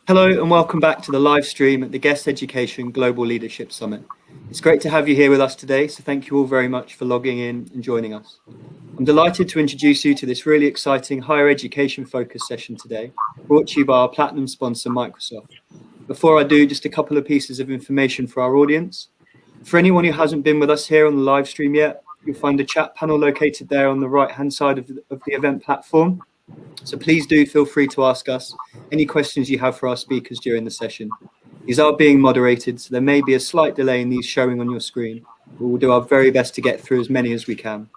Hello and welcome back to the live stream at the Guest Education Global Leadership Summit. It's great to have you here with us today, so thank you all very much for logging in and joining us. I'm delighted to introduce you to this really exciting higher education focused session today, brought to you by our platinum sponsor, Microsoft. Before I do, just a couple of pieces of information for our audience. For anyone who hasn't been with us here on the live stream yet, you'll find a chat panel located there on the right-hand side of the event platform. So please do feel free to ask us any questions you have for our speakers during the session. These are being moderated, so there may be a slight delay in these showing on your screen, but we'll do our very best to get through as many as we can.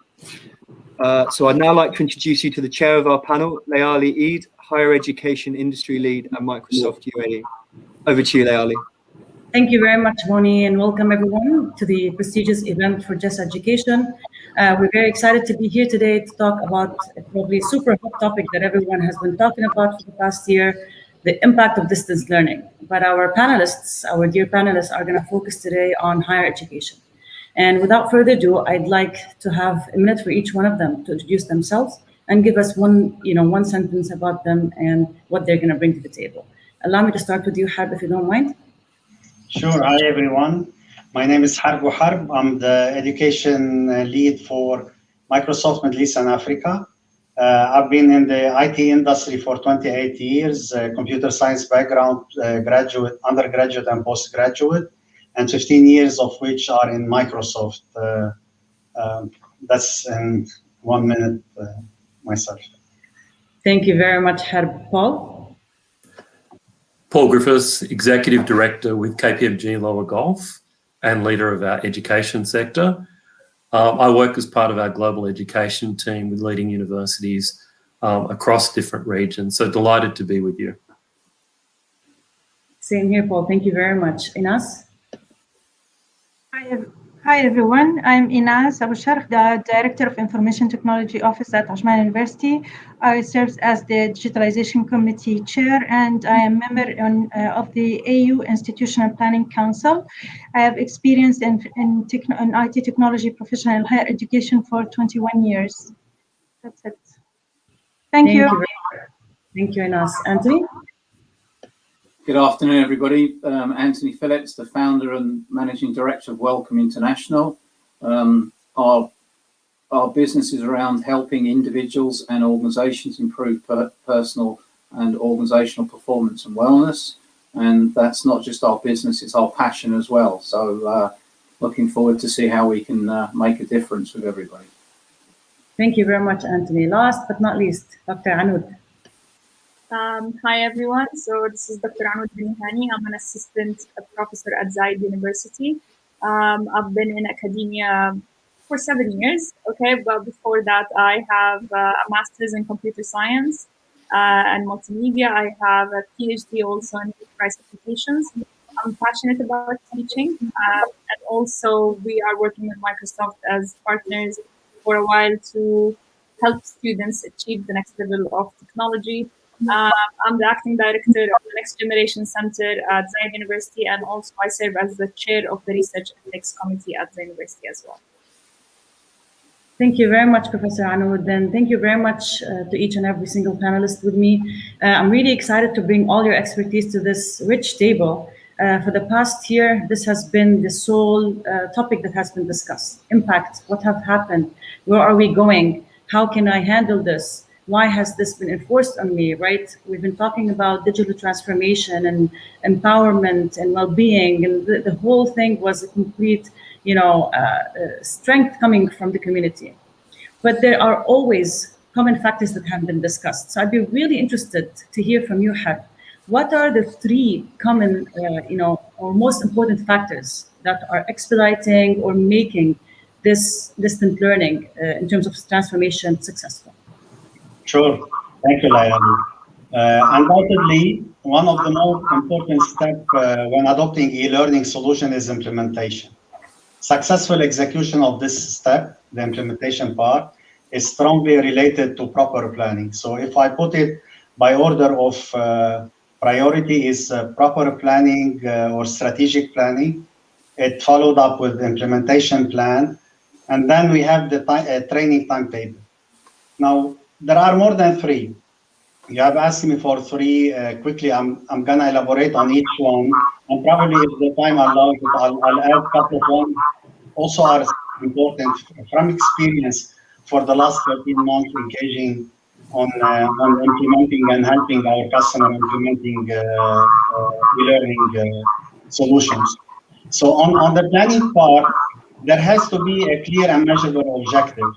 So I'd now like to introduce you to the chair of our panel, Layali, Higher Education Industry Lead at Microsoft UAE. Over to you, Layali. Thank you very much, Moni, and welcome everyone to the prestigious event for Just Education. We're very excited to be here today to talk about probably a super hot topic that everyone has been talking about for the past year, the impact of distance learning. But our panelists, our dear panelists, are going to focus today on higher education. And without further ado, I'd like to have a minute for each one of them to introduce themselves and give us one sentence about them and what they're going to bring to the table. Allow me to start with you, Harb, if you don't mind. Sure. Hi, everyone. My name is Bou-Harb. I'm the education lead for Microsoft Middle East and Africa. I've been in the IT industry for 28 years, computer science background, graduate, undergraduate, and postgraduate, and 15 years of which are in Microsoft. That's in 1 minute myself. Thank you very much, Harb. Paul? Paul Griffiths, Executive Director with KPMG Lower Gulf and leader of our education sector. I work as part of our global education team with leading universities across different regions. So delighted to be with you. Same here, Paul. Thank you very much. Inas? Hi, everyone. I'm Inas Abou, the Director of Information Technology Office at Ajman University. I serve as the Digitalization Committee Chair, and I am member of the AU Institutional Planning Council. I have experience in IT technology professional and higher education for 21 years. That's it. Thank you. Thank you, Inas. Anthony? Good afternoon, everybody. Anthony Phillips, the founder and managing director of WellKom International. Our business is around helping individuals and organizations improve personal and organizational performance and wellness. And that's not just our business, it's our passion as well. So looking forward to see how we can make a difference with everybody. Thank you very much, Anthony. Last but not least, Dr. Anoud. Hi everyone, so this is Dr. Anoud Bani-Hani. I'm an assistant professor at Zayed University. I've been in academia for 7 years, okay, but before that I have a master's in computer science and multimedia. I have a PhD also in enterprise applications. I'm passionate about teaching and also we are working with Microsoft as partners for a while to help students achieve the next level of technology. I'm the acting director of the Next Generation Center at Zayed University, and also I serve as the chair of the Research Ethics Committee at the university as well. Thank you very much, Professor Anoud, and thank you very much to each and every single panelist with me. I'm really excited to bring all your expertise to this rich table. For the past year, this has been the sole topic that has been discussed. Impact, what have happened, where are we going, how can I handle this? Why has this been enforced on me, right? We've been talking about digital transformation and empowerment and well-being, and the whole thing was a complete, strength coming from the community. But there are always common factors that have been discussed. So I'd be really interested to hear from you, Harb. What are the 3 common, or most important factors that are expediting or making this distant learning in terms of transformation successful? Sure. Thank you, Layali. Undoubtedly, one of the most important steps when adopting e-learning solution is implementation. Successful execution of this step, the implementation part, is strongly related to proper planning. So if I put it by order of priority is proper planning or strategic planning, it followed up with the implementation plan, and then we have the training timetable. Now, there are more than 3. You have asked me for three. Quickly, I'm gonna elaborate on each one, and probably if the time allows it, I'll add a couple of ones. Also are important from experience for the last 13 months engaging on implementing and helping our customer implementing e-learning solutions. So on the planning part, there has to be a clear and measurable objective.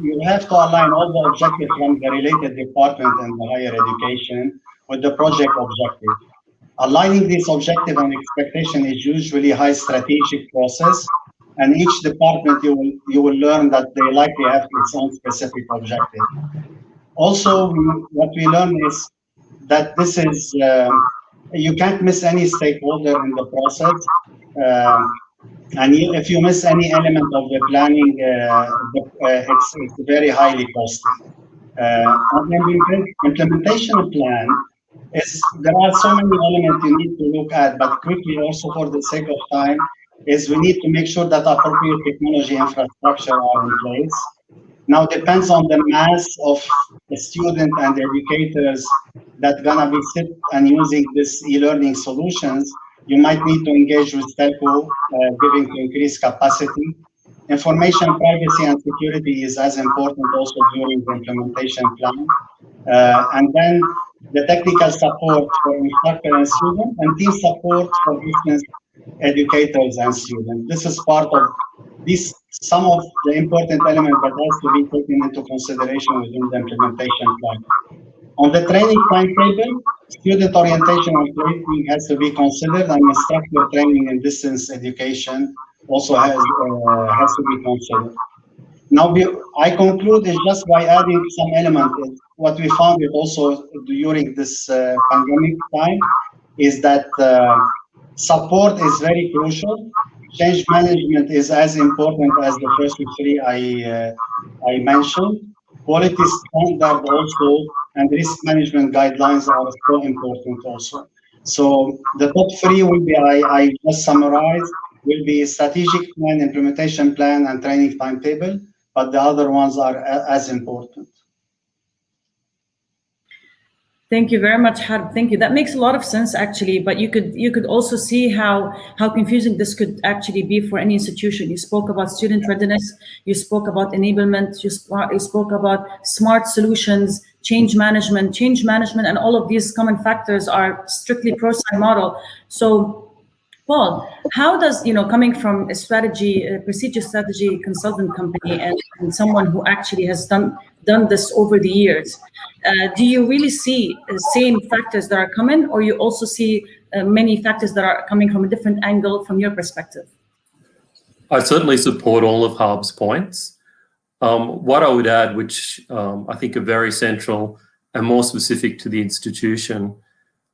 You have to align all the objectives from the related department in the higher education with the project objective. Aligning this objective and expectation is usually a high strategic process, and each department you will learn that they likely have its own specific objective. Also, what we learn is that this is you can't miss any stakeholder in the process. And if you miss any element of the planning, it's very highly costly. On the implementation plan, there are so many elements you need to look at, but quickly also for the sake of time, is we need to make sure that appropriate technology infrastructure are in place. Now depends on the mass of the student and educators that gonna be sit and using this e-learning solutions. You might need to engage with telco, giving to increase capacity. Information privacy and security is as important also during the implementation plan. And then the technical support for instructor and student, and team support for distance educators and students. This is part of some of the important elements that has to be taken into consideration within the implementation plan. On the training timetable, student orientation and training has to be considered, and instructor training and distance education also has to be considered. Now, I conclude is just by adding some element. What we found it also during this pandemic time is that support is very crucial. Change management is as important as the first three I mentioned. Quality standard also and risk management guidelines are so important also. So the top three will be, I just summarized, will be strategic plan, implementation plan, and training timetable, but the other ones are as important. Thank you very much, Harb. Thank you. That makes a lot of sense, actually. But you could also see how confusing this could actually be for any institution. You spoke about student readiness. You spoke about enablement. You spoke about smart solutions, change management, and all of these common factors are strictly pro-sci model. So, Paul, how does, coming from a procedure strategy consultant company and someone who actually has done this over the years, do you really see the same factors that are coming, or you also see many factors that are coming from a different angle from your perspective? I certainly support all of Harb's points. What I would add, which I think are very central and more specific to the institution,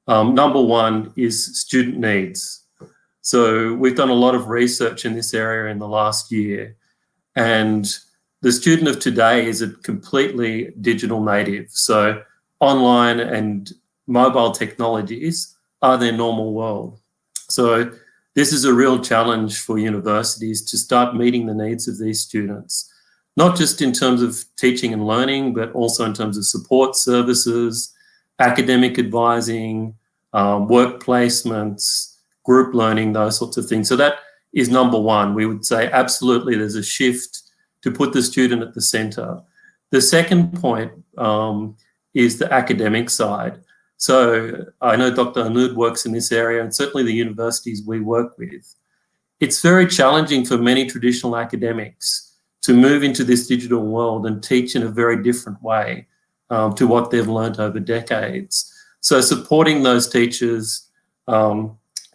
number one is student needs. So we've done a lot of research in this area in the last year, and the student of today is a completely digital native. So online and mobile technologies are their normal world. So this is a real challenge for universities to start meeting the needs of these students, not just in terms of teaching and learning, but also in terms of support services, academic advising, work placements, group learning, those sorts of things. So that is number one. We would say absolutely there's a shift to put the student at the center. The second point is the academic side. So I know Dr. Anoud works in this area, and certainly the universities we work with. It's very challenging for many traditional academics to move into this digital world and teach in a very different way to what they've learned over decades. So supporting those teachers,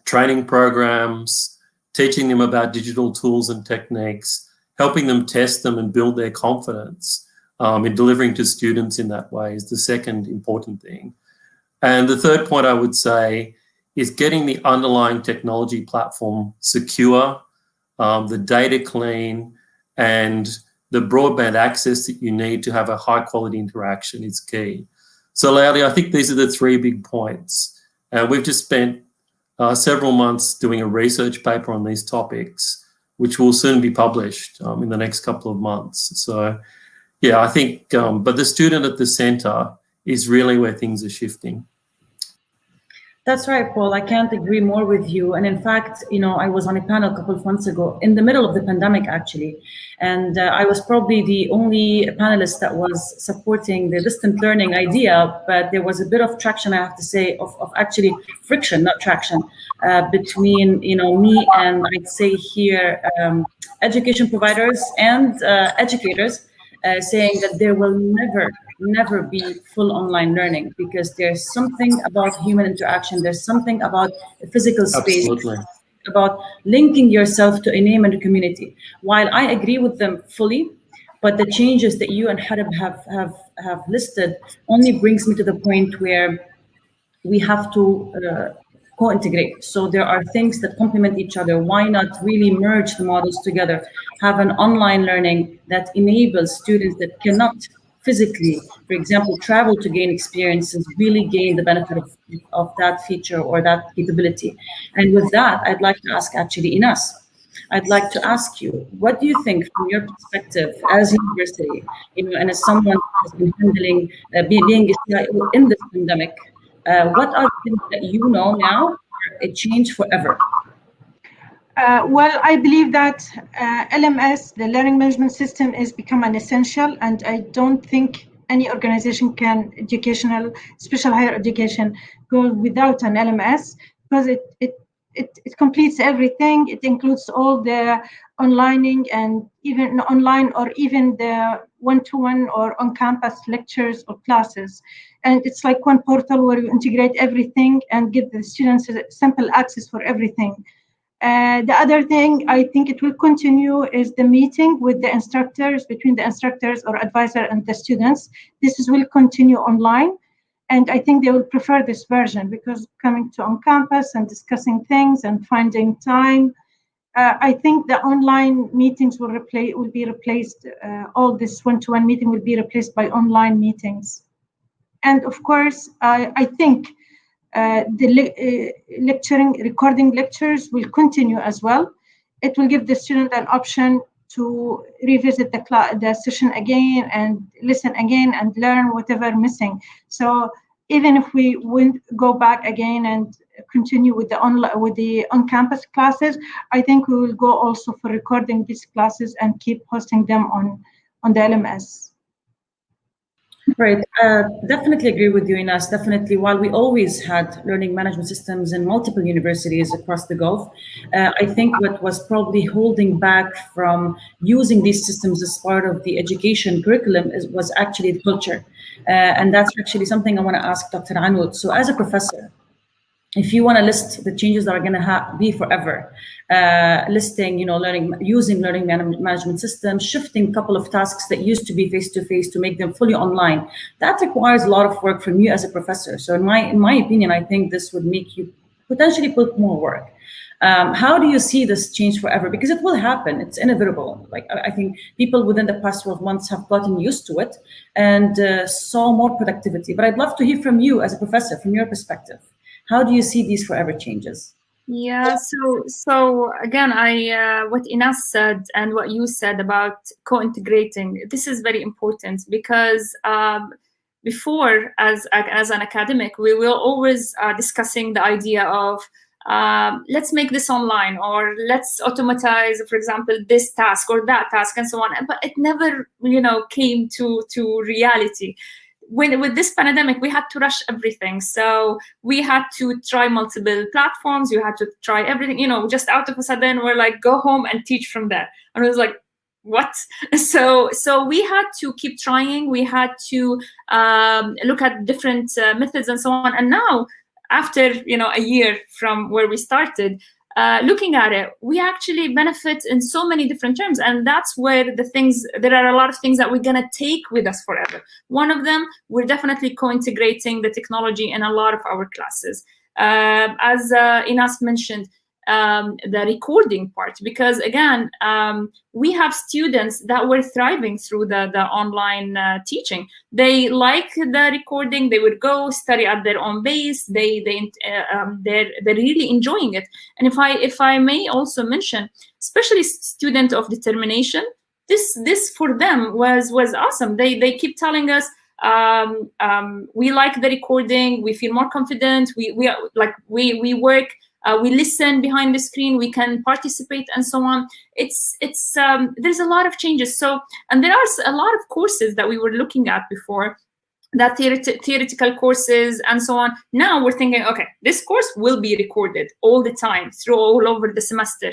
training programs, teaching them about digital tools and techniques, helping them test them and build their confidence in delivering to students in that way is the second important thing. And the third point I would say is getting the underlying technology platform secure, the data clean, and the broadband access that you need to have a high quality interaction is key. So Layali, I think these are the three big points. We've just spent several months doing a research paper on these topics, which will soon be published in the next couple of months. So yeah, I think, but the student at the center is really where things are shifting. That's right, Paul. I can't agree more with you. And in fact, I was on a panel a couple of months ago in the middle of the pandemic, actually. And I was probably the only panelist that was supporting the distant learning idea, but there was a bit of traction, I have to say, of actually friction, not traction, between, me and I'd say here, education providers and educators, saying that there will never be full online learning, because there's something about human interaction, there's something about a physical space, Absolutely. about linking yourself to a name and a community. While I agree with them fully, but the changes that you and Harib have listed only brings me to the point where we have to co-integrate. So there are things that complement each other. Why not really merge the models together? Have an online learning that enables students that cannot physically, for example, travel to gain experiences, really gain the benefit of that feature or that capability. And with that, I'd like to ask actually Inas. I'd like to ask you, what do you think from your perspective as a university, and as someone who has been handling being in this pandemic, what are the things that you know now are a change forever? Well, I believe that LMS, the learning management system, is become an essential, and I don't think any organization can, special higher education, go without an LMS, because it completes everything. It includes all the onlining and even online or even the one-to-one or on-campus lectures or classes. And it's like one portal where you integrate everything and give the students simple access for everything. The other thing I think it will continue is the meeting with the instructors, between the instructors or advisor and the students. This will continue online. And I think they will prefer this version, because coming to on campus and discussing things and finding time, I think the online meetings will be replaced. All this one-to-one meeting will be replaced by online meetings. And of course, I think the recording lectures will continue as well. It will give the student an option to revisit the session again and listen again and learn whatever missing. So even if we won't go back again and continue with the on-campus classes, I think we will go also for recording these classes and keep hosting them on the LMS. Right. Definitely agree with you, Inas. Definitely. While we always had learning management systems in multiple universities across the Gulf, I think what was probably holding back from using these systems as part of the education curriculum was actually the culture. And that's actually something I want to ask Dr. Anoud. So as a professor, if you want to list the changes that are going to be forever, listing, using learning management systems, shifting a couple of tasks that used to be face-to-face to make them fully online, that requires a lot of work from you as a professor. So in my opinion, I think this would make you potentially put more work. How do you see this change forever? Because it will happen, it's inevitable. Like I think people within the past 12 months have gotten used to it and saw more productivity. But I'd love to hear from you as a professor, from your perspective. How do you see these forever changes? Yeah, so again, what Inas said and what you said about co-integrating, this is very important, because before, as an academic, we were always discussing the idea of let's make this online, or let's automatize, for example, this task or that task and so on. But it never, came to reality. With this pandemic, we had to rush everything. So we had to try multiple platforms. You had to try everything, just out of a sudden, we're like, go home and teach from there. And it was like, what? So we had to keep trying. We had to look at different methods and so on. And now, after, a year from where we started, looking at it, we actually benefit in so many different terms. And that's where there are a lot of things that we're going to take with us forever. One of them, we're definitely co-integrating the technology in a lot of our classes. As Inas mentioned, the recording part, because again, we have students that were thriving through the online teaching. They like the recording. They would go study at their own pace. They're really enjoying it. And if I may also mention, especially student of determination, this for them was awesome. They keep telling us, we like the recording, we feel more confident, we work, we listen behind the screen, we can participate, and so on. There's a lot of changes. So, and there are a lot of courses that we were looking at before, that theoretical courses and so on. Now we're thinking, okay, this course will be recorded all the time, all over the semester.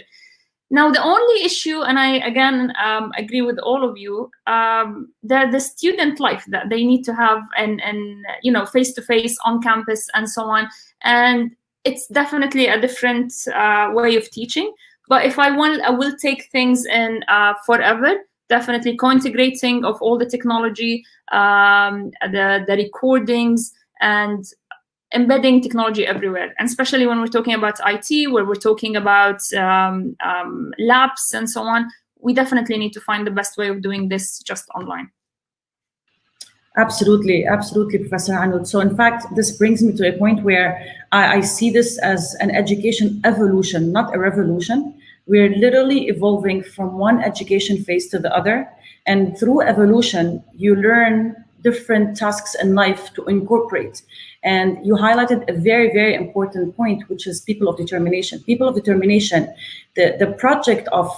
Now, the only issue, and I again agree with all of you, the student life that they need to have, and face-to-face on campus and so on. And it's definitely a different way of teaching. But if I will take things in forever. Definitely co-integrating of all the technology, the recordings, and embedding technology everywhere. And especially when we're talking about IT, where we're talking about labs and so on, we definitely need to find the best way of doing this just online. Absolutely, absolutely, Professor Anoud. So in fact, this brings me to a point where I see this as an education evolution, not a revolution. We're literally evolving from one education phase to the other. And through evolution, you learn different tasks in life to incorporate. And you highlighted a very, very important point, which is people of determination. People of determination, the project of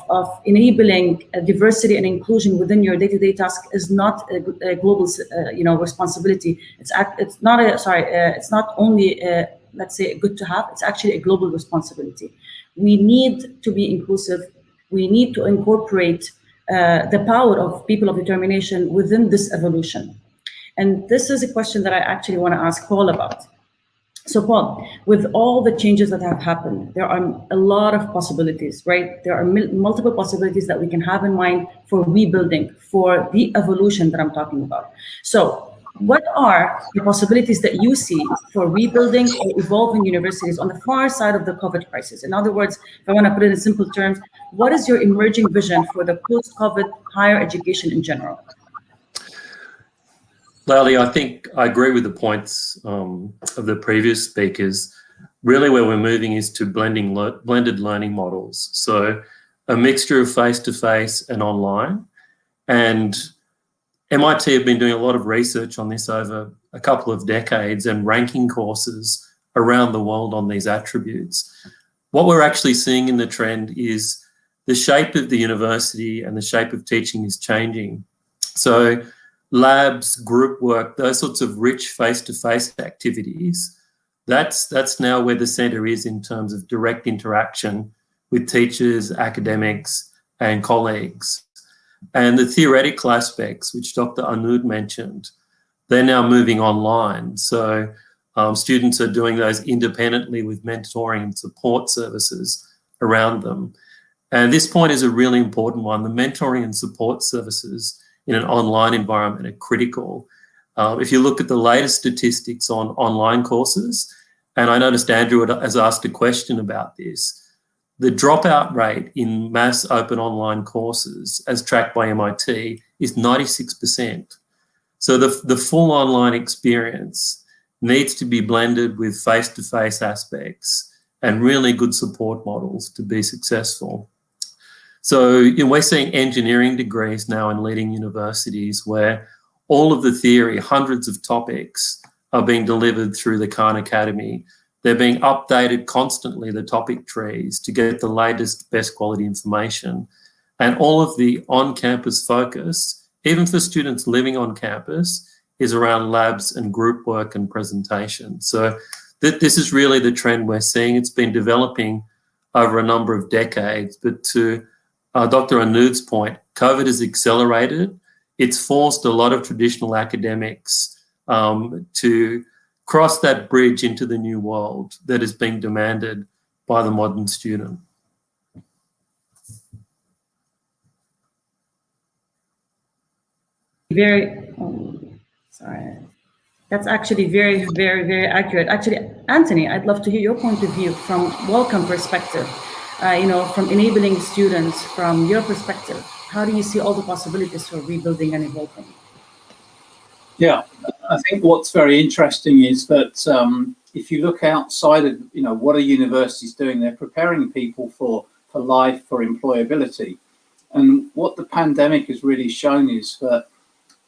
enabling diversity and inclusion within your day-to-day task is not a global, responsibility. It's not only, let's say, good to have. It's actually a global responsibility. We need to be inclusive. We need to incorporate the power of people of determination within this evolution. And this is a question that I actually want to ask Paul about. So Paul, with all the changes that have happened, there are a lot of possibilities, right? There are multiple possibilities that we can have in mind for rebuilding, for the evolution that I'm talking about. So what are the possibilities that you see for rebuilding or evolving universities on the far side of the COVID crisis? In other words, if I want to put it in simple terms, what is your emerging vision for the post-COVID higher education in general? Layali, I think I agree with the points of the previous speakers. Really where we're moving is to blended learning models. So a mixture of face-to-face and online. And MIT have been doing a lot of research on this over a couple of decades and ranking courses around the world on these attributes. What we're actually seeing in the trend is the shape of the university and the shape of teaching is changing. So labs, group work, those sorts of rich face-to-face activities, that's now where the centre is in terms of direct interaction with teachers, academics, and colleagues. And the theoretical aspects, which Dr. Anoud mentioned, they're now moving online. So students are doing those independently with mentoring and support services around them. And this point is a really important one. The mentoring and support services in an online environment are critical. If you look at the latest statistics on online courses, and I noticed Andrew has asked a question about this, the dropout rate in mass open online courses, as tracked by MIT, is 96%. So the full online experience needs to be blended with face-to-face aspects and really good support models to be successful. So we're seeing engineering degrees now in leading universities where all of the theory, hundreds of topics, are being delivered through the Khan Academy. They're being updated constantly, the topic trees, to get the latest, best quality information. And all of the on-campus focus, even for students living on campus, is around labs and group work and presentation. So this is really the trend we're seeing. It's been developing over a number of decades, but to Dr. Anoud's point, COVID has accelerated. It's forced a lot of traditional academics to cross that bridge into the new world that is being demanded by the modern student. Sorry. That's actually very, very, very accurate. Actually, Anthony, I'd love to hear your point of view from WellKom perspective. From enabling students, from your perspective, how do you see all the possibilities for rebuilding and evolving? Yeah, I think what's very interesting is that if you look outside of, what are universities doing? They're preparing people for life, for employability. And what the pandemic has really shown is that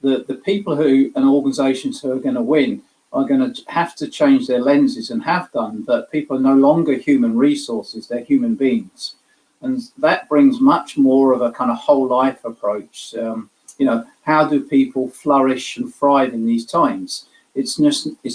the people who and organizations who are going to win are going to have to change their lenses, and have done, that people are no longer human resources, they're human beings. And that brings much more of a kind of whole life approach. You know, how do people flourish and thrive in these times? It's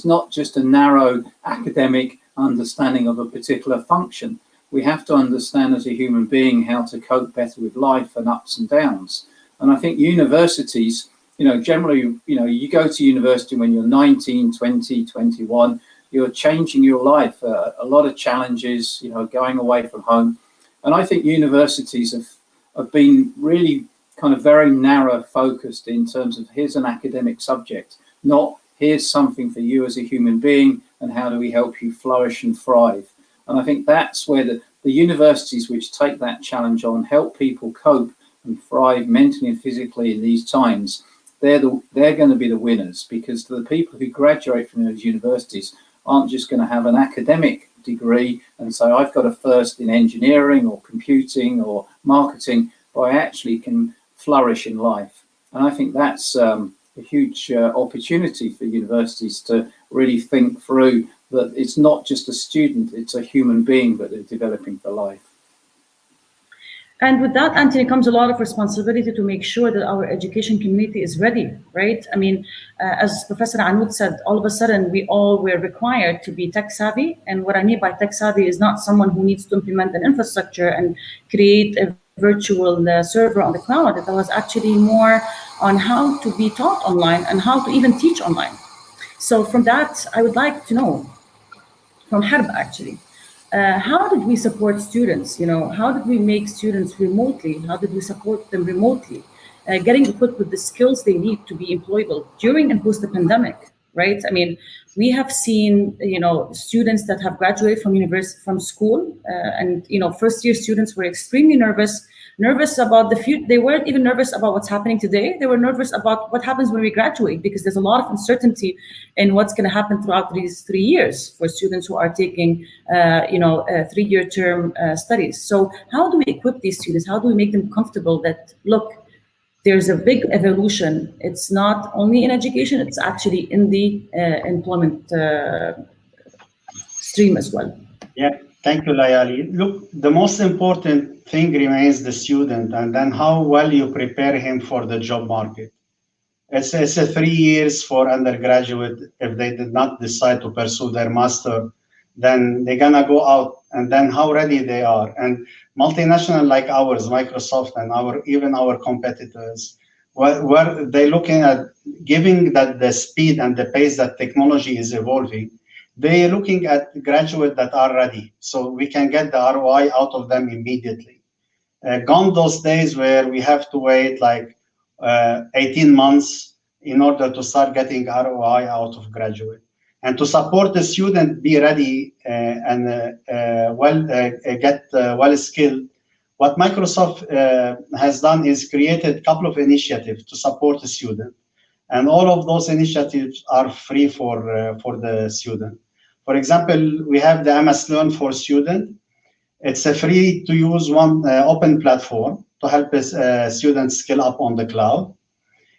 not just a narrow academic understanding of a particular function. We have to understand as a human being how to cope better with life and ups and downs. And I think universities, you know, generally, you know, you go to university when you're 19, 20, 21, you're changing your life, a lot of challenges, you know, going away from home. And I think universities have been really kind of very narrow focused in terms of here's an academic subject, not here's something for you as a human being and how do we help you flourish and thrive. And I think that's where the universities which take that challenge on, help people cope and thrive mentally and physically in these times, they're going to be the winners, because the people who graduate from those universities aren't just going to have an academic degree and say, I've got a first in engineering or computing or marketing, but I actually can flourish in life. And I think that's a huge opportunity for universities to really think through that it's not just a student, it's a human being that they're developing for life. And with that, Anthony, comes a lot of responsibility to make sure that our education community is ready, right? I mean, as Professor Anoud said, all of a sudden we all were required to be tech savvy. And what I mean by tech savvy is not someone who needs to implement an infrastructure and create a virtual server on the cloud. It was actually more on how to be taught online and how to even teach online. So from that, I would like to know from Harb actually, how did we support students? You know, how did we make students remotely? How did we support them remotely? Getting equipped with the skills they need to be employable during and post the pandemic, right? I mean, we have seen, you know, students that have graduated from school, and you know, first-year students were extremely nervous about the future. They weren't even nervous about what's happening today. They were nervous about what happens when we graduate, because there's a lot of uncertainty in what's going to happen throughout these 3 years for students who are taking, you know, 3-year term studies. So how do we equip these students? How do we make them comfortable that, look, there's a big evolution. It's not only in education, it's actually in the employment stream as well. Yeah, thank you, Layali. Look, the most important thing remains the student, and then how well you prepare him for the job market. It's a 3 years for undergraduate. If they did not decide to pursue their master, then they're gonna go out, and then how ready they are. And multinational like ours, Microsoft, and even our competitors, where they're looking at giving that the speed and the pace that technology is evolving, they're looking at graduates that are ready, so we can get the ROI out of them immediately. Gone those days where we have to wait like 18 months in order to start getting ROI out of graduate. And to support the student be ready and get well skilled, what Microsoft has done is created a couple of initiatives to support the student. And all of those initiatives are free for the student. For example, we have the MS Learn for Student. It's a free to use one open platform to help students skill up on the cloud.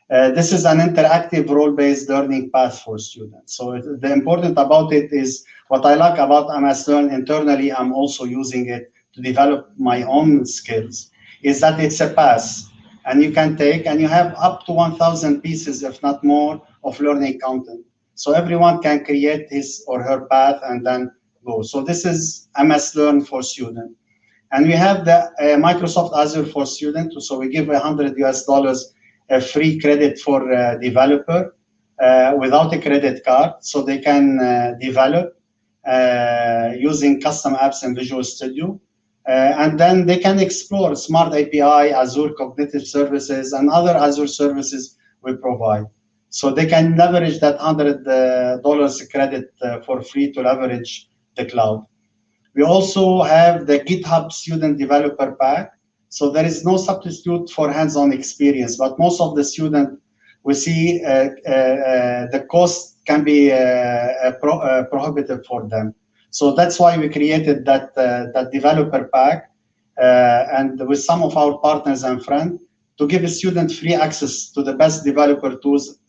This is an interactive role-based learning path for students. So the important about it is, what I like about MS Learn internally, I'm also using it to develop my own skills, is that it's a path and you can take, and you have up to 1,000 pieces, if not more, of learning content. So everyone can create his or her path and then go. So this is MS Learn for Student. And we have the Microsoft Azure for Student. So we give $100 a free credit for developer without a credit card, so they can develop using custom apps in Visual Studio. And then they can explore Smart API, Azure Cognitive Services, and other Azure services we provide. So they can leverage that $100 credit for free to leverage the cloud. We also have the GitHub Student Developer Pack. So there is no substitute for hands-on experience, but most of the students, we see the cost can be prohibitive for them. So that's why we created that developer pack, and with some of our partners and friends, to give a student free access to the best developer tools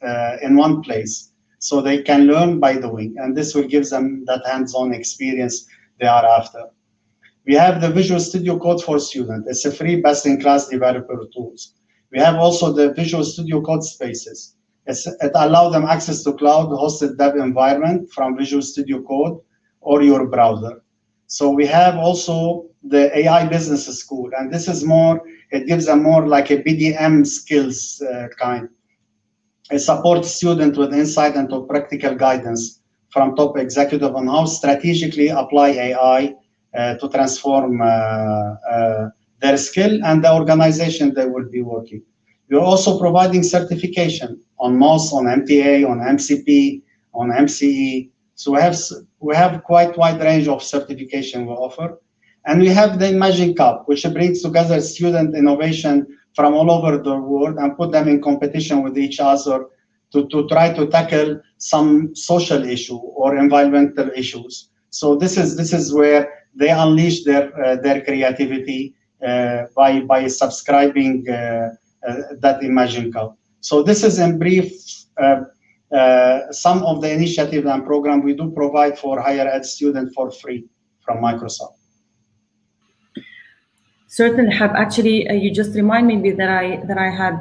in one place, so they can learn by doing, and this will give them that hands-on experience they are after. We have the Visual Studio Code for Students. It's a free best-in-class developer tools. We have also the Visual Studio Code Spaces. It allows them access to cloud-hosted dev environment from Visual Studio Code or your browser. So we have also the AI Business School, and this is more, it gives them more like a BDM skills kind. It supports students with insight into practical guidance from top executive on how strategically apply AI to transform their skill and the organization they will be working. We're also providing certification on MOS, on MTA, on MCP, on MCE. So we have quite wide range of certification we offer. And we have the Imagine Cup, which brings together student innovation from all over the world and put them in competition with each other to try to tackle some social issue or environmental issues. So this is where they unleash their creativity by subscribing that Imagine Cup. So this is in brief some of the initiatives and program we do provide for higher ed students for free from Microsoft. Certainly, Hab. Actually, you just reminded me that I had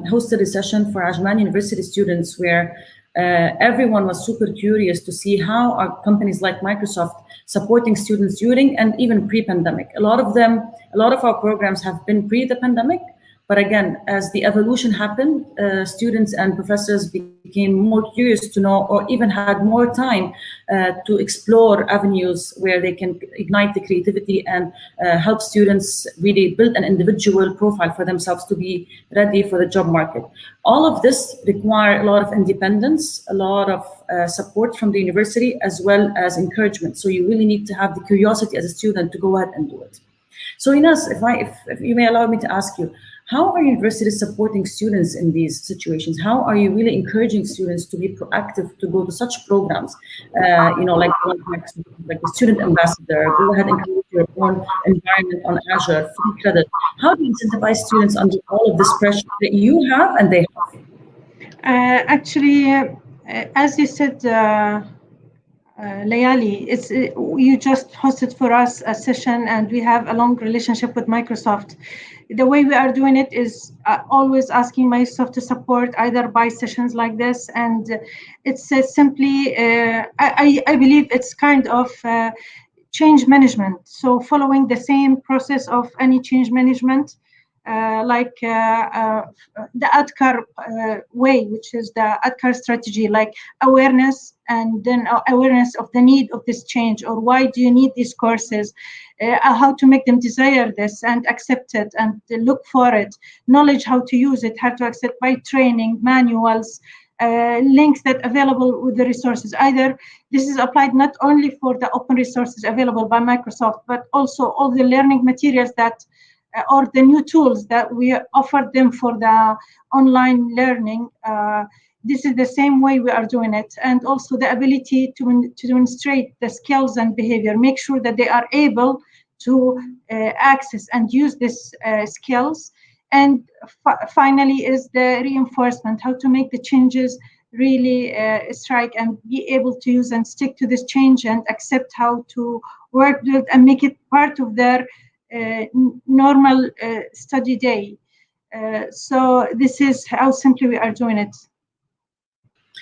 hosted a session for Ajman University students where everyone was super curious to see how are companies like Microsoft supporting students during and even pre-pandemic. A lot of our programs have been pre the pandemic, but again, as the evolution happened, students and professors became more curious to know, or even had more time to explore avenues where they can ignite the creativity and help students really build an individual profile for themselves to be ready for the job market. All of this require a lot of independence, a lot of support from the university, as well as encouragement. So you really need to have the curiosity as a student to go ahead and do it. So Inas, if you may allow me to ask you, how are universities supporting students in these situations? How are you really encouraging students to be proactive to go to such programs? Like the student ambassador, go ahead and create your own environment on Azure, free credit. How do you incentivize students under all of this pressure that you have and they have? Actually, as you said, Layali, you just hosted for us a session, and we have a long relationship with Microsoft. The way we are doing it is always asking Microsoft to support either by sessions like this, and it's simply, I believe it's kind of change management. So following the same process of any change management, like the ADKAR way, which is the ADKAR strategy, like awareness, and then awareness of the need of this change, or why do you need these courses, how to make them desire this and accept it and look for it, knowledge how to use it, how to accept by training, manuals, links that available with the resources. Either this is applied not only for the open resources available by Microsoft, but also all the learning materials that or the new tools that we offer them for the online learning. This is the same way we are doing it, and also the ability to demonstrate the skills and behavior, make sure that they are able to access and use these skills. And finally is the reinforcement, how to make the changes really strike and be able to use and stick to this change and accept how to work with it and make it part of their normal study day. So this is how simply we are doing it.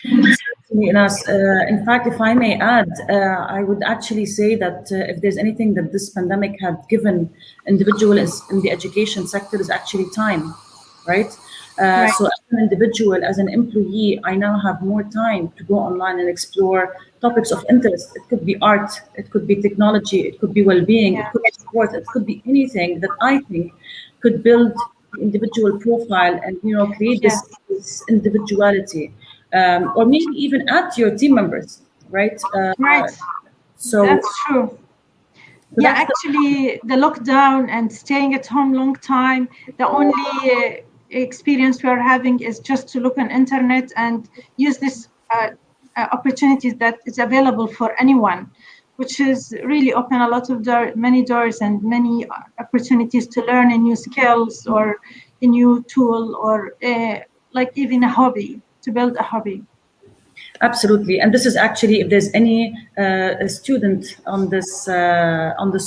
In fact, if I may add, I would actually say that if there's anything that this pandemic had given individuals in the education sector is actually time, right? Right. So as an individual, as an employee, I now have more time to go online and explore topics of interest. It could be art, it could be technology, it could be well-being, it could be sport, it could be anything that I think could build the individual profile and create this individuality. Or maybe even add to your team members, right? Right. So that's true. Yeah, actually, the lockdown and staying at home long time, the only experience we are having is just to look on internet and use this opportunities that is available for anyone, which is really open a lot of many doors and many opportunities to learn new skills or a new tool or like even a hobby, to build a hobby. Absolutely, and this is actually, if there's any student on this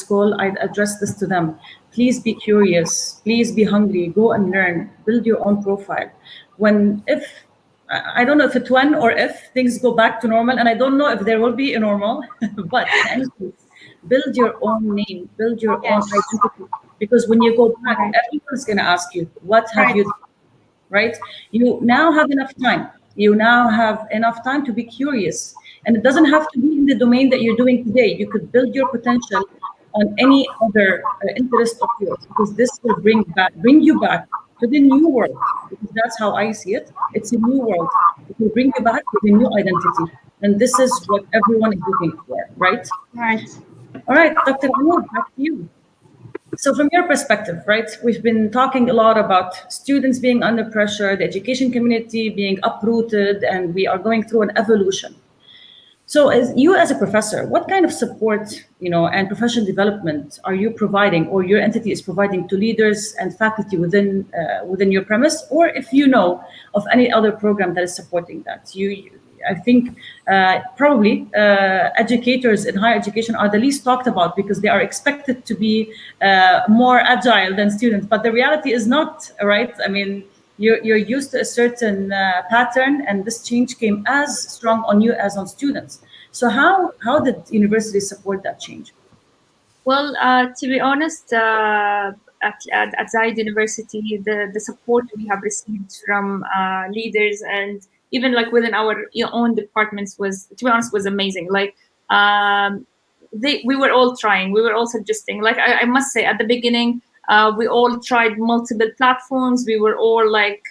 call, I'd address this to them. Please be curious. Please be hungry. Go and learn. Build your own profile. If I don't know if it's when or if things go back to normal, and I don't know if there will be a normal, but in any case, build your own name, build your own identity. Because when you go back, everyone's going to ask you, what have you done? Right? You now have enough time. You now have enough time to be curious. And it doesn't have to be in the domain that you're doing today. You could build your potential on any other interest of yours, because this will bring you back to the new world. Because that's how I see it. It's a new world. It will bring you back with a new identity. And this is what everyone is looking for, right? Right. All right, Dr. Anoud, back to you. So from your perspective, right, we've been talking a lot about students being under pressure, the education community being uprooted, and we are going through an evolution. So as a professor, what kind of support, and professional development are you providing, or your entity is providing, to leaders and faculty within your premise, or if you know of any other program that is supporting that? I think probably educators in higher education are the least talked about, because they are expected to be more agile than students. But the reality is not, right? I mean, you're used to a certain pattern, and this change came as strong on you as on students. So how did universities support that change? Well, to be honest, at Zayed University, the support we have received from leaders and even like within our own departments was, to be honest, was amazing. Like we were all trying, we were all suggesting. Like I must say, at the beginning, we all tried multiple platforms. We were all like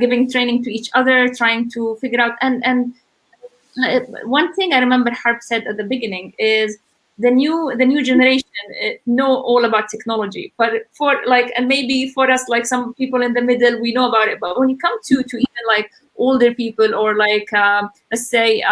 giving training to each other, trying to figure out. And one thing I remember Harb said at the beginning is, the new generation know all about technology, but and maybe for us, like some people in the middle, we know about it. But when you come to even like older people, or like let's say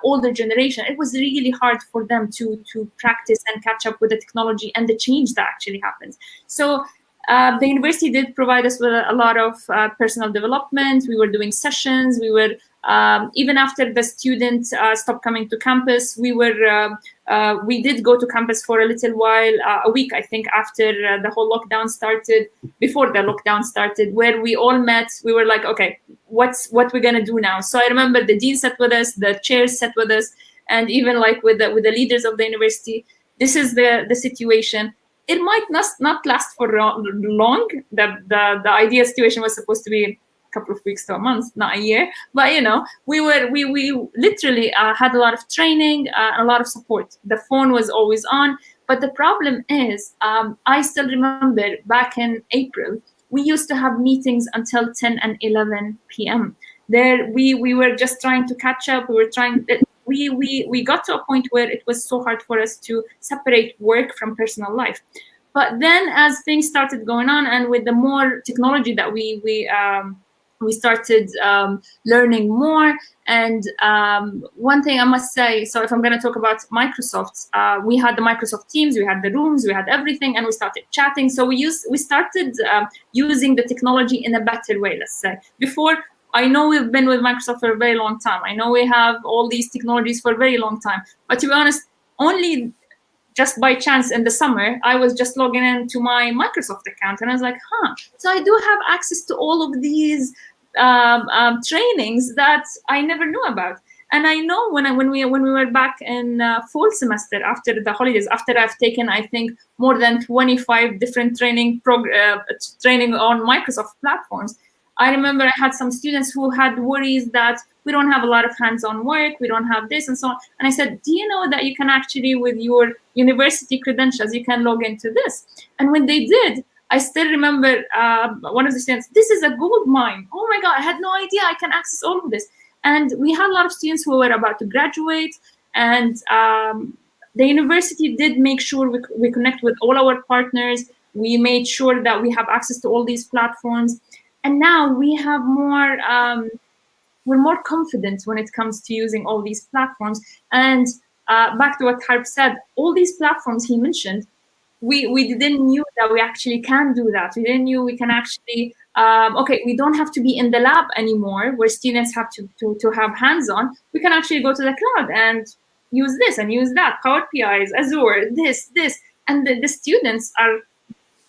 older generation, it was really hard for them to practice and catch up with the technology and the change that actually happens. So the university did provide us with a lot of personal development. We were doing sessions. We were even after the students stopped coming to campus, we did go to campus for a little while, a week, I think, after the whole lockdown started, before the lockdown started, where we all met. We were like, okay, what we're gonna do now? So I remember the dean sat with us, the chairs sat with us, and even like with the leaders of the university. This is the situation. It might not last for long. The ideal situation was supposed to be couple of weeks to a month, not a year. But we literally had a lot of training, a lot of support. The phone was always on. But the problem is, I still remember back in April, we used to have meetings until 10 and 11 p.m. There, we were just trying to catch up. We were trying. We got to a point where it was so hard for us to separate work from personal life. But then, as things started going on, and with the more technology that we started learning more. And one thing I must say, so if I'm going to talk about Microsoft, we had the Microsoft Teams, we had the rooms, we had everything, and we started chatting. So we started using the technology in a better way, let's say. Before, I know we've been with Microsoft for a very long time. I know we have all these technologies for a very long time. But to be honest, only just by chance in the summer, I was just logging into my Microsoft account, and I was like, so I do have access to all of these trainings that I never knew about. And I know when we were back in fall semester after the holidays, after I've taken, I think, more than 25 different training on Microsoft platforms, I remember I had some students who had worries that we don't have a lot of hands-on work, we don't have this and so on. And I said, do you know that you can actually, with your university credentials, you can log into this? And when they did, I still remember one of the students, this is a gold mine. Oh my God, I had no idea I can access all of this. And we had a lot of students who were about to graduate, and the university did make sure we connect with all our partners. We made sure that we have access to all these platforms. And now we have more, we're more confident when it comes to using all these platforms. And back to what Harb said, all these platforms he mentioned, we didn't knew that we actually can do that. We didn't knew we can actually, okay, we don't have to be in the lab anymore where students have to have hands-on. We can actually go to the cloud and use this and use that, Power PIs, Azure, this, and the students are,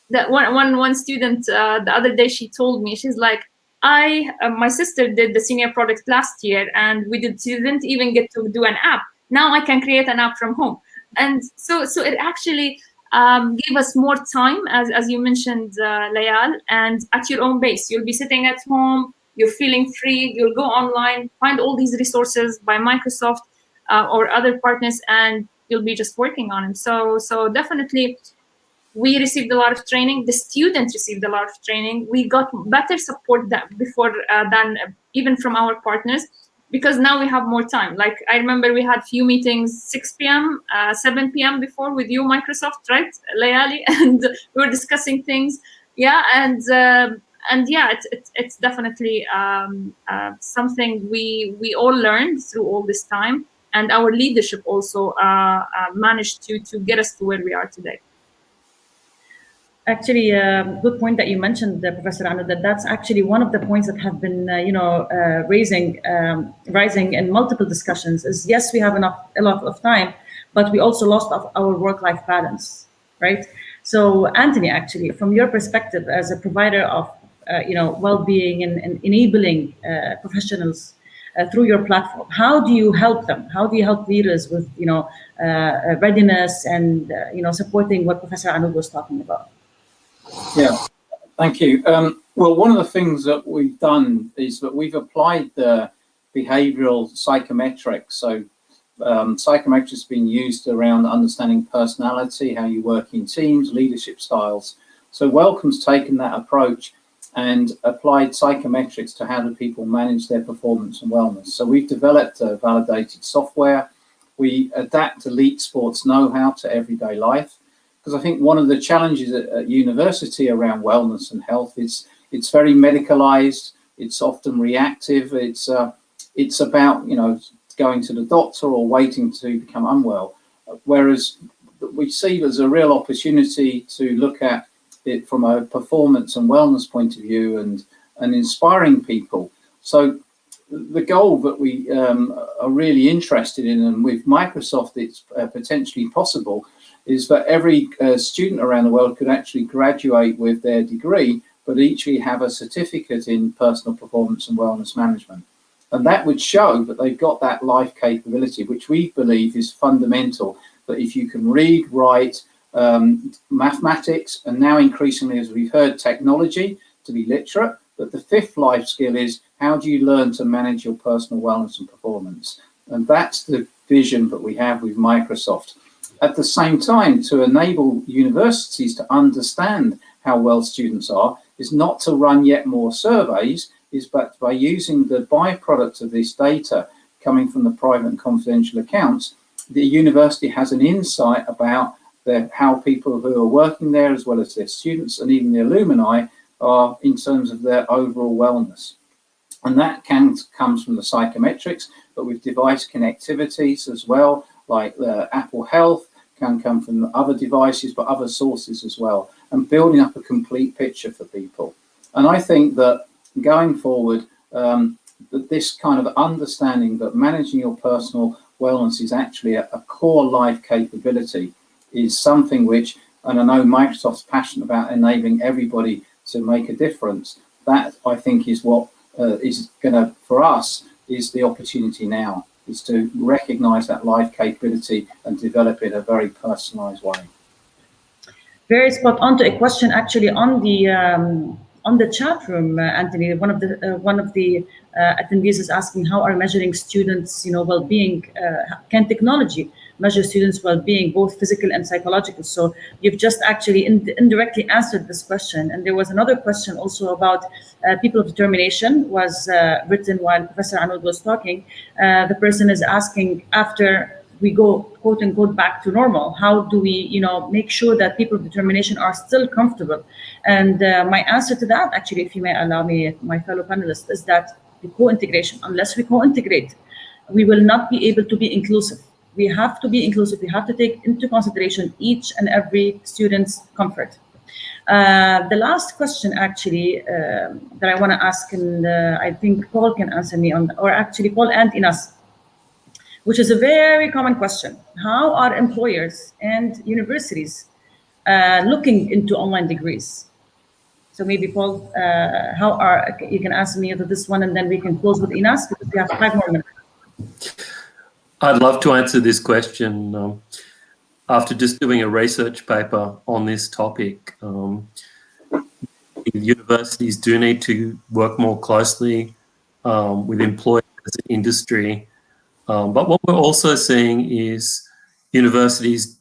that one student the other day, she told me, she's like, my sister did the senior product last year and she didn't even get to do an app. Now I can create an app from home. And so it actually gave us more time, as you mentioned, Layal, and at your own pace. You'll be sitting at home, you're feeling free, you'll go online, find all these resources by Microsoft or other partners, and you'll be just working on it. So definitely, we received a lot of training. The students received a lot of training. We got better support than even from our partners, because now we have more time. Like, I remember we had few meetings 6 p.m., 7 p.m. before with you, Microsoft, right, Layali? And we were discussing things. Yeah, and yeah, it's definitely something we all learned through all this time. And our leadership also managed to get us to where we are today. Actually, good point that you mentioned, Professor Anoud, that's actually one of the points that have been, rising in multiple discussions. Is yes, we have a lot of time, but we also lost our work-life balance, right? So, Anthony, actually, from your perspective as a provider of, well-being and enabling professionals through your platform, how do you help them? How do you help leaders with, readiness and, supporting what Professor Anoud was talking about? Yeah, thank you. Well, one of the things that we've done is that we've applied the behavioral psychometrics. So psychometrics has been used around understanding personality, how you work in teams, leadership styles. So WellKom's taken that approach and applied psychometrics to how do people manage their performance and wellness. So we've developed a validated software. We adapt elite sports know-how to everyday life. Because I think one of the challenges at university around wellness and health is it's very medicalized. It's often reactive. It's about going to the doctor or waiting to become unwell. Whereas we see there's a real opportunity to look at it from a performance and wellness point of view and inspiring people. So the goal that we are really interested in, and with Microsoft it's potentially possible, is that every student around the world could actually graduate with their degree, but each have a certificate in personal performance and wellness management. And that would show that they've got that life capability, which we believe is fundamental, that if you can read, write, mathematics, and now increasingly, as we've heard, technology, to be literate, but the fifth life skill is how do you learn to manage your personal wellness and performance? And that's the vision that we have with Microsoft. At the same time, to enable universities to understand how well students are is not to run yet more surveys, but by using the byproduct of this data coming from the private and confidential accounts, the university has an insight about how people who are working there, as well as their students and even the alumni, are in terms of their overall wellness. And that comes from the psychometrics, but with device connectivities as well, like Apple Health, can come from other devices, but other sources as well, and building up a complete picture for people. And I think that going forward, that this kind of understanding that managing your personal wellness is actually a core life capability is something which, and I know Microsoft's passionate about enabling everybody to make a difference. That, I think, is what is going to, for us, is the opportunity now, is to recognize that life capability and develop it in a very personalized way. Very spot on to a question actually on the chat room, Anthony. One of the attendees is asking, how are measuring students, well-being? Can technology measure students' well-being, both physical and psychological? So you've just actually indirectly answered this question. And there was another question also about people of determination, was written while Professor Anoud was talking. The person is asking, after we go, quote unquote, back to normal, how do we, make sure that people of determination are still comfortable? And my answer to that, actually, if you may allow me, my fellow panelists, is that the co-integration, unless we co-integrate, we will not be able to be inclusive. We have to be inclusive. We have to take into consideration each and every student's comfort. The last question, actually, that I want to ask, and I think Paul can answer me on, or actually Paul and Inas, which is a very common question. How are employers and universities looking into online degrees? So maybe Paul, you can answer me to this one, and then we can close with Inas because we have 5 more minutes. I'd love to answer this question. After just doing a research paper on this topic, universities do need to work more closely with employers and industry. But what we're also seeing is universities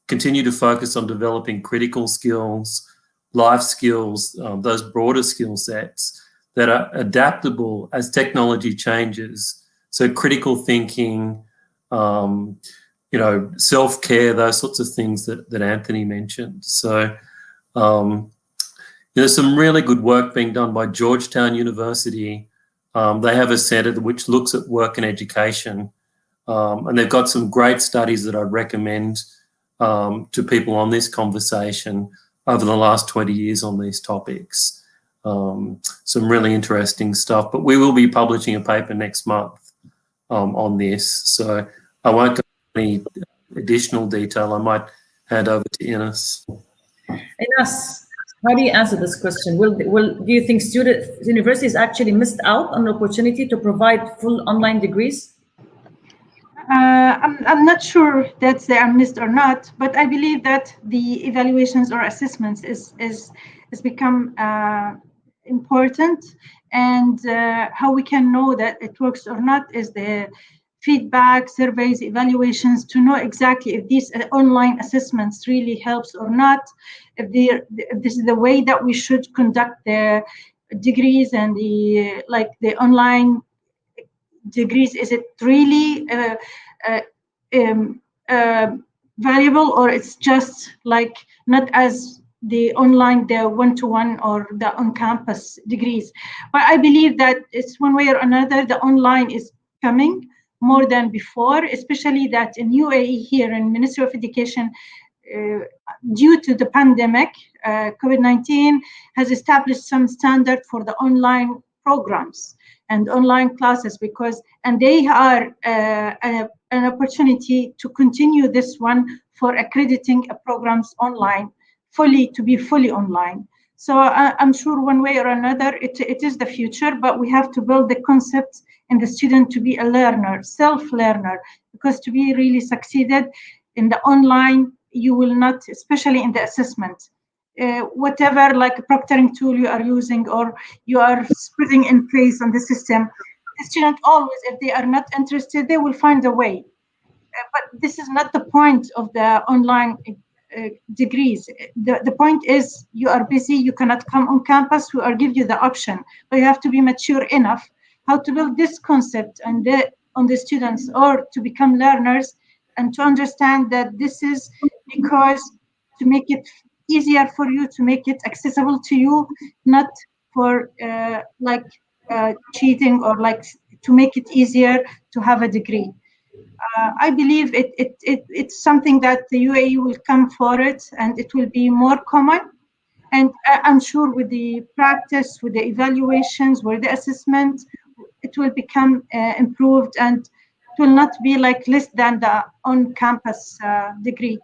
continue to focus on developing critical skills, life skills, those broader skill sets that are adaptable as technology changes. So critical thinking, self-care, those sorts of things that Anthony mentioned. So there's some really good work being done by Georgetown University. They have a centre which looks at work and education, and they've got some great studies that I'd recommend to people on this conversation over the last 20 years on these topics. Some really interesting stuff, but we will be publishing a paper next month on this. So I won't go into any additional detail. I might hand over to Inas. Inas, how do you answer this question? Do you think universities actually missed out on the opportunity to provide full online degrees? I'm not sure that they are missed or not, but I believe that the evaluations or assessments is become important, and how we can know that it works or not is the feedback, surveys, evaluations, to know exactly if these online assessments really helps or not, if this is the way that we should conduct the degrees and the online degrees. Is it really valuable, or it's just like not as the online, the one-to-one or the on-campus degrees? But I believe that it's one way or another, the online is coming more than before, especially that in UAE here in Ministry of Education, due to the pandemic, COVID-19 has established some standard for the online programs and online classes, and they are an opportunity to continue this one for accrediting programs online, to be fully online. So I'm sure one way or another, it is the future, but we have to build the concept in the student to be a learner, self-learner, because to be really succeeded in the online, you will not, especially in the assessment, whatever like proctoring tool you are using or you are putting in place on the system, the student always, if they are not interested, they will find a way. But this is not the point of the online degrees. The point is you are busy, you cannot come on campus, we are give you the option, but you have to be mature enough how to build this concept and on the students, or to become learners and to understand that this is because to make it easier for you, to make it accessible to you, not for cheating or to make it easier to have a degree. I believe it's something that the UAE will come for it, and it will be more common. And I'm sure with the practice, with the evaluations, with the assessment, it will become improved, and it will not be less than the on-campus degree.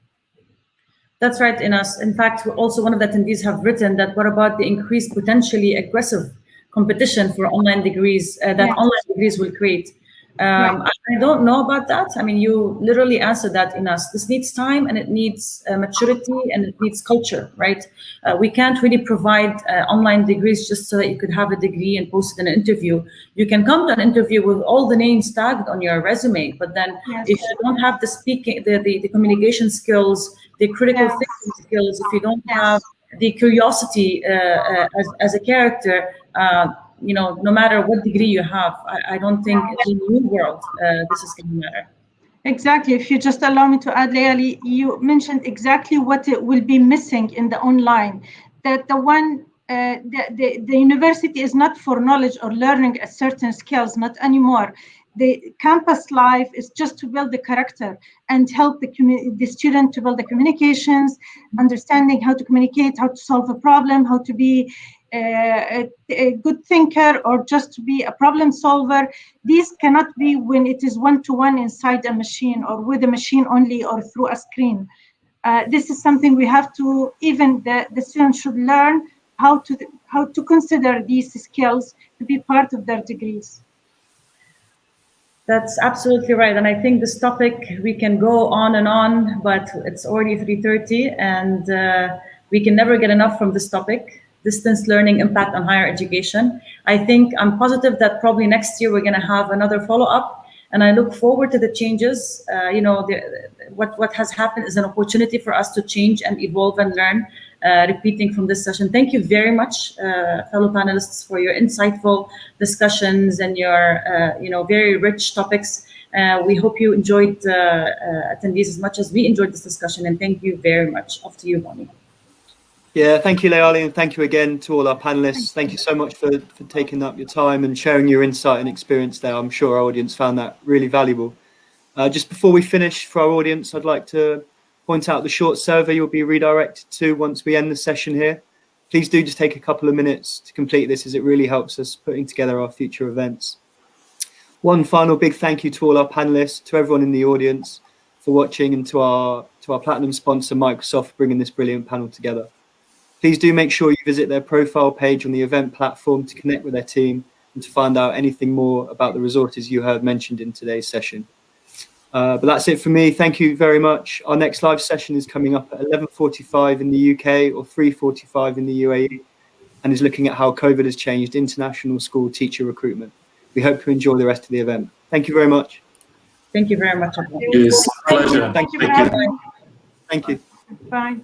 That's right, Inas. In fact, also one of the attendees have written that what about the increased potentially aggressive competition for online degrees that online degrees will create? I don't know about that. I mean, you literally answered that, Inas. This needs time, and it needs maturity, and it needs culture, right? We can't really provide online degrees just so that you could have a degree and post it in an interview. You can come to an interview with all the names tagged on your resume, but then if you don't have the speaking, the communication skills, the critical thinking skills, if you don't have the curiosity as a character, no matter what degree you have, I don't think in the new world this is going to matter. Exactly. If you just allow me to add, Layali, you mentioned exactly what it will be missing in the online. That the university is not for knowledge or learning a certain skills, not anymore. the campus life is just to build the character and help the student to build the communications, understanding how to communicate, how to solve a problem, how to be a good thinker, or just to be a problem solver. These cannot be when it is one-to-one inside a machine or with a machine only or through a screen. This is something we have to, even the students should learn how to consider these skills to be part of their degrees. That's absolutely right. And I think this topic, we can go on, but it's already 3:30 and we can never get enough from this topic, distance learning impact on higher education. I'm positive that probably next year we're going to have another follow-up, and I look forward to the changes. What has happened is an opportunity for us to change and evolve and learn, repeating from this session. Thank you very much, fellow panelists, for your insightful discussions and your very rich topics. We hope you enjoyed attendees as much as we enjoyed this discussion, and thank you very much. Off to you, Bani. Yeah, thank you, Layali, and thank you again to all our panelists. Thank you so much for taking up your time and sharing your insight and experience there. I'm sure our audience found that really valuable. Just before we finish, for our audience, I'd like to point out the short survey you'll be redirected to once we end the session here. Please do just take a couple of minutes to complete this, as it really helps us putting together our future events. One final big thank you to all our panelists, to everyone in the audience for watching, and to our platinum sponsor, Microsoft, for bringing this brilliant panel together. Please do make sure you visit their profile page on the event platform to connect with their team and to find out anything more about the resources you heard mentioned in today's session. But that's it for me. Thank you very much. Our next live session is coming up at 11:45 in the UK or 3:45 in the UAE, and is looking at how COVID has changed international school teacher recruitment. We hope you enjoy the rest of the event. Thank you very much. Thank you very much. Yes, pleasure. Thank you. Thank you. Thank you. Bye.